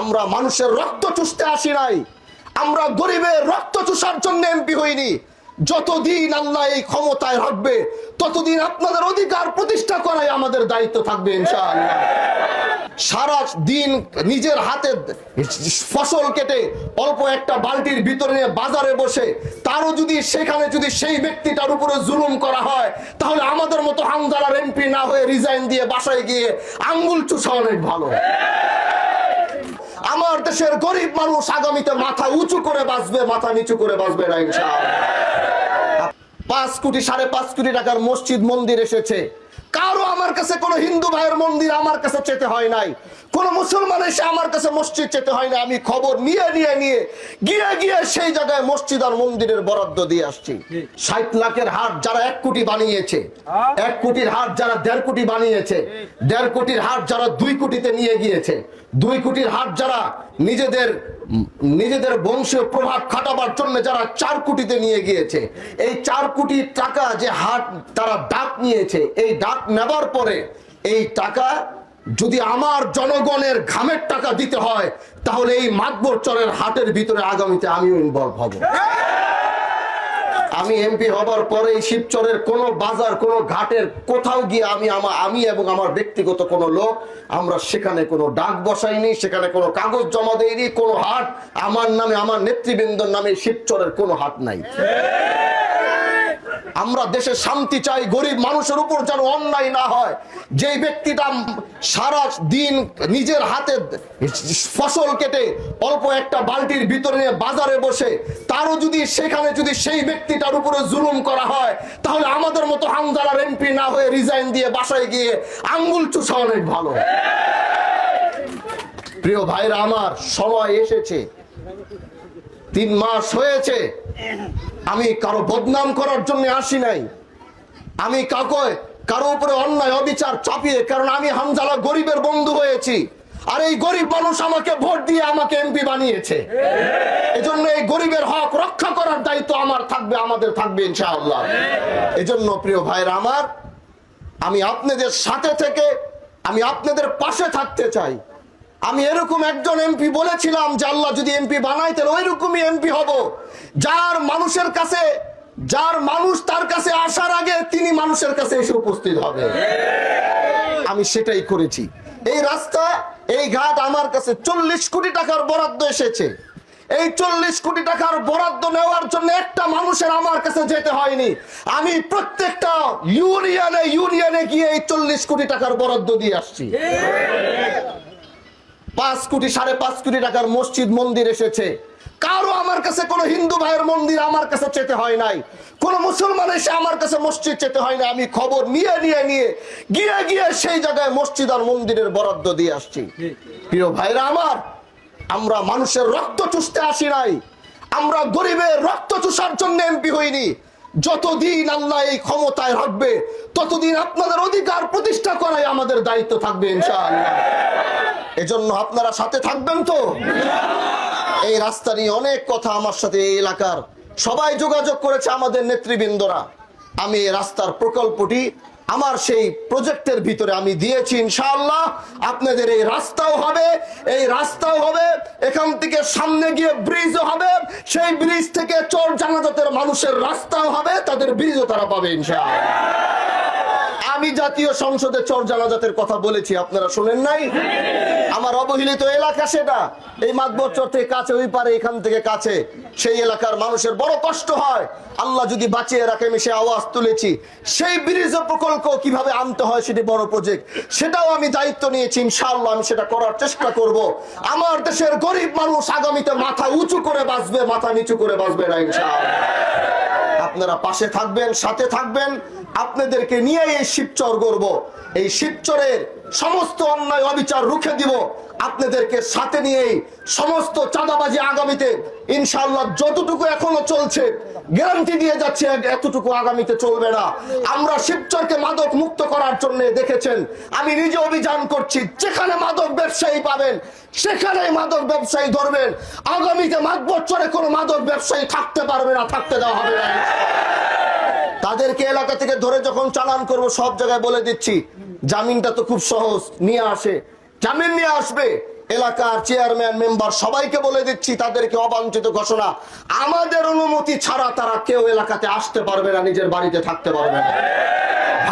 আমরা মানুষের রক্ত চুষতে আসি নাই, আমরা গরিবের রক্ত চুষার জন্য এমপি হইনি। যতদিন আল্লাহ এই ক্ষমতায় রাখবে ততদিন আপনাদের অধিকার প্রতিষ্ঠা করাই আমাদের দায়িত্ব থাকবে ইনশাআল্লাহ। সারা দিন নিজের হাতে ফসল কেটে অল্প একটা বালতির ভিতরে নিয়ে বাজারে বসে তারও যদি সেখানে যদি সেই ব্যক্তিটার উপরে জুলুম করা হয়, তাহলে আমাদের মতো হামজালার এমপি না হয়ে রিজাইন দিয়ে বাসায় গিয়ে আঙ্গুল চুষা অনেক ভালো। আমার দেশের গরিব মানুষ আগামীতে মাথা উঁচু করে বাঁচবে, মাথা নিচু করে বাঁচবে না ইনশাআল্লাহ। 5 কোটি 5.5 কোটি টাকার মসজিদ মন্দির এসেছে, কারো আমার কাছে কোন হিন্দু ভাইয়ের মন্দির আমার কাছে চেতে হয় নাই, কোন মুসলমান এসে আমার কাছে মসজিদ চেতে হয় না। আমি খবর নিয়ে গিয়ে সেই জায়গায় মসজিদ আর মন্দিরের বরাদ্দ দিয়ে আসছি। 60 লাখের হাট যারা 1 কোটি বানিয়েছে, 1 কোটির হাট যারা 1.5 কোটি বানিয়েছে, 1.5 কোটির হাট যারা 2 কোটিতে নিয়ে গিয়েছে, 2 কোটির হাট যারা নিজেদের বংশীয় প্রভাব খাটাবার জন্য যারা 4 কোটিতে নিয়ে গিয়েছে, এই 4 কোটি টাকা যে হাট তারা ডাক নিয়েছে, এই ডাক নেবার পরে এই টাকা যদি আমার জনগণের ঘামের টাকা দিতে হয়, তাহলে এই মাতবর চরের হাটের ভিতরে আগামীতে আমিও ইনভলভ হব। আমি এমপি হবার পরে শিবচরের কোন বাজার কোন ঘাটের কোথাও গিয়ে আমি এবং আমার ব্যক্তিগত কোন লোক আমরা সেখানে কোনো ডাক বসাইনি, সেখানে কোনো কাগজ জমা দেইনি। কোনো হাট আমার নামে আমার নেতৃবৃন্দর নামে শিবচরের কোনো হাট নাই। আমরা দেশে শান্তি চাই, গরিব মানুষের উপর যেন অন্যায় না হয়। যে ব্যক্তিটা সারা দিন নিজের হাতে ফসল কেটে অল্প একটা বালতির ভিতরে নিয়ে বাজারে বসে তারও যদি সেখানে যদি সেই ব্যক্তিটার উপরে জুলুম করা হয়, তাহলে আমাদের মতো হামজালার এমপি না হয়ে রিজাইন দিয়ে বাসায় গিয়ে আঙ্গুল চুষা অনেক ভালো। প্রিয় ভাইরা আমার, সময় এসেছে, 3 মাস হয়েছে। আমি কারো বদনাম করার জন্য আসি নাই, আমি কারো উপরে অন্যায় অবিচার চাপিয়ে, কারণ আমি হামজালা গরিবের বন্ধু হয়েছি, আর এই গরিব মানুষ আমাকে ভোট দিয়ে আমাকে এমপি বানিয়েছে। এজন্য এই গরিবের হক রক্ষা করার দায়িত্ব আমার থাকবে, আমাদের থাকবে ইনশাআল্লাহ। এজন্য প্রিয় ভাইরা আমার, আমি আপনাদের সাথে থেকে আমি আপনাদের পাশে থাকতে চাই। আমি এরকম একজন এমপি বলেছিলাম যে আল্লাহ যদি এমপি বানায় তাহলে ওইরকমই এমপি হব, যার মানুষ তার কাছে আসার আগে তিনি মানুষের কাছে এসে উপস্থিত হবে। আমি সেটাই করেছি। এই রাস্তা, এই ঘাট আমার কাছে 40 কোটি টাকার বরাদ্দ এসেছে। এই 40 কোটি টাকার বরাদ্দ নেওয়ার জন্য একটা মানুষের আমার কাছে যেতে হয়নি। আমি প্রত্যেকটা ইউনিয়নে গিয়ে এই 40 কোটি টাকার বরাদ্দ দিয়ে আসছি। 5 কোটি 5.5 কোটি টাকার মসজিদ মন্দির এসেছে, কারো আমার কাছে কোন হিন্দু ভাইয়ের মন্দির আমার কাছে চেতে হয় নাই, কোন মুসলমান এসে আমার কাছে মসজিদ চেতে হয় না। আমি খবর নিয়ে গিয়ে সেই জায়গায় মসজিদ আর মন্দিরের বরাদ্দ দিয়ে আসছি। প্রিয় ভাইরা আমার, আমরা মানুষের রক্ত চুষতে আসি নাই, আমরা গরিবের রক্ত চুষার জন্য এমপি হইনি। যতদিন আল্লাহ এই ক্ষমতায় রাখবে ততদিন আপনাদের অধিকার প্রতিষ্ঠা করাই আমাদের দায়িত্ব থাকবে ইনশাআল্লাহ। এজন্য আপনারা সাথে থাকবেন তো। এই রাস্তা নিয়ে অনেক কথা আমার সাথে এই এলাকার সবাই যোগাযোগ করেছে, আমাদের নেতৃবৃন্দরা। আমি এই রাস্তার প্রকল্পটি আমার সেই প্রজেক্টের ভিতরে আমি দিয়েছি ইনশাআল্লাহ। আপনাদের এই রাস্তাও হবে, এখান থেকে সামনে গিয়ে ব্রিজও হবে, সেই ব্রিজ থেকে চর জানাজাতের মানুষের রাস্তাও হবে, তাদের ব্রিজও তারা পাবে ইনশাআল্লাহ। আমি জাতীয় সংসদে চর জানাজাতের কথা বলেছি, আপনারা শুনেন নাই? আমার অবহেলিত এলাকা সেটা, এই মাতবর চর থেকে কাছে, ওই পারে এখান থেকে কাছে, সেই এলাকার মানুষের বড় কষ্ট হয়। আল্লাহ যদি বাঁচিয়ে রাখে, আমি সে আওয়াজ তুলেছি। সেই ব্রিজ প্রকল্প কিভাবে আনতে হয়, সেটি বড় প্রজেক্ট, সেটাও আমি দায়িত্ব নিয়েছি ইনশাআল্লাহ। আমি সেটা করার চেষ্টা করব। আমার দেশের গরিব মানুষ আগামীতে মাথা উঁচু করে বাঁচবে, মাথা নিচু করে বাঁচবে না ইনশাআল্লাহ। আপনারা পাশে থাকবেন, সাথে থাকবেন। আপনাদেরকে নিয়ে এই শিবচর গড়ব, এই শিবচরের সমস্ত অন্যায় অবিচার রুখে দিব। আপনাদেরকে সাথে নিয়েই সমস্ত চাঁদাবাজি আগামীতে ইনশাআল্লাহ যতটুকু এখনো চলছে, গ্যারান্টি দিয়ে যাচ্ছে এতটুকু আগামীতে চলবে না। আমরা শিবচরকে মাদক মুক্ত করার জন্য দেখেছেন, আমি নিজে অভিযান করছি। যেখানে মাদক ব্যবসায়ী পাবেন সেখানেই মাদক ব্যবসায়ী ধরবেন। আগামীতে মাতবর চরে কোনো মাদক ব্যবসায়ী থাকতে পারবে না, থাকতে দেওয়া হবে না। তাদেরকে এলাকা থেকে ধরে যখন চালান করব, সব জায়গায় বলে দিচ্ছি, জামিনটা তো খুব সহজ, নিয়ে আসে, জামিন নিয়ে আসবে। এলাকার চেয়ারম্যান মেম্বার সবাইকে বলে দিচ্ছি, তাদেরকে অবাঞ্ছিত ঘোষণা, আমাদের অনুমতি ছাড়া তারা কেউ এলাকাতে আসতে পারবে না, নিজের বাড়িতে থাকতে পারবে না।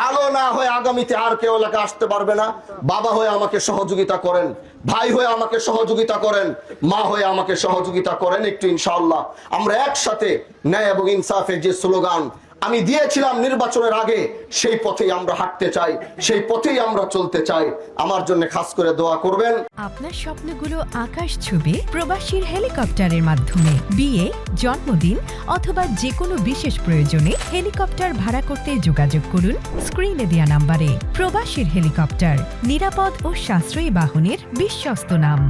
ভালো না হয়ে আগামীতে আর কেউ এলাকা আসতে পারবে না। বাবা হয়ে আমাকে সহযোগিতা করেন, ভাই হয়ে আমাকে সহযোগিতা করেন, মা হয়ে আমাকে সহযোগিতা করেন। একটু ইনশাআল্লাহ আমরা একসাথে ন্যায় এবং ইনসাফের যে স্লোগান আমি দিয়েছিলাম নির্বাচনের আগে, সেই পথেই আমরা হাঁটতে চাই, সেই পথেই আমরা চলতে চাই। আমার জন্য খাস করে দোয়া করবেন। আপনার স্বপ্নগুলো আকাশ ছুবে প্রবাসীর হেলিকপ্টারের মাধ্যমে। বিয়ে, জন্মদিন অথবা যে কোনো বিশেষ প্রয়োজনে হেলিকপ্টার ভাড়া করতে যোগাযোগ করুন স্ক্রিনে দেয়া নাম্বারে। প্রবাসীর হেলিকপ্টার, নিরাপদ ও সাশ্রয়ী বাহনের বিশ্বস্ত নাম।